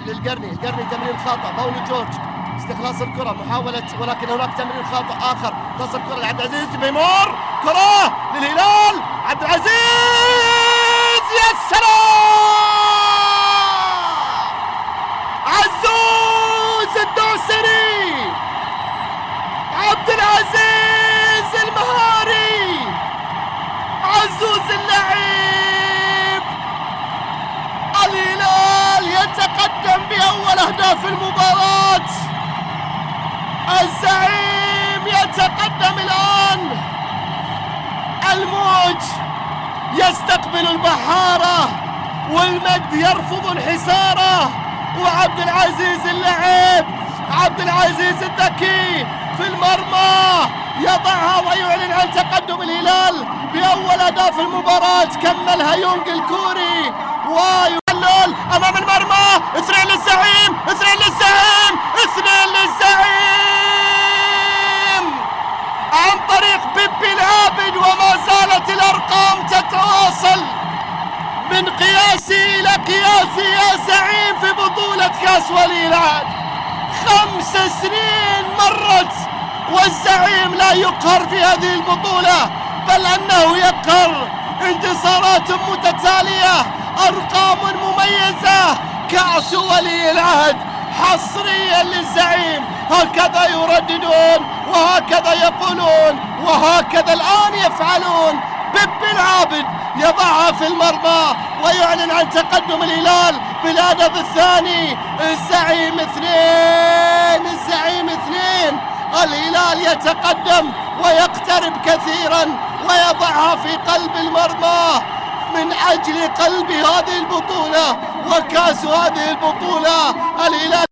للقرني، القرني تمرير خاطئ، باولو جورج استخلاص الكرة، محاولة ولكن هناك تمرير خاطئ آخر، تصل الكرة لعبد العزيز بيمور، كرة للهلال، عبد العزيز يا سلام! عزوز الدوسري، عبد العزيز المهاري، عزوز اللعيب. الهلال يتقدم بأول أهداف المباراة، الزعيم يتقدم الآن، الموج يستقبل البحارة والمجد يرفض انحساره، وعبد العزيز اللعيب، عبد العزيز الذكي في المرمى يضعها ويعلن عن تقدم الهلال بأول أهداف المباراة. كملها يونغ الكوري ويحلل أمام المرمى، 2 للزعيم، 2 للزعيم، 2 للزعيم عن طريق بيبي العابد. وما زالت الأرقام تتواصل من قياسي إلى قياسي يا زعيم في بطولة كأس ولي العهد. 5 سنين مرت والزعيم لا يقهر في هذه البطولة، بل أنه يقهر. انتصارات متتالية، أرقام مميزة، كأس ولي العهد حصريا للزعيم. هكذا يرددون وهكذا يقولون وهكذا الآن يفعلون. بيبي العابد يضعها في المرمى ويعلن عن تقدم الهلال بالهدف الثاني. الزعيم 2، الزعيم 2. الهلال يتقدم ويقترب كثيرا ويضعها في قلب المرمى من أجل قلب هذه البطولة وكأس هذه البطولة. الهلال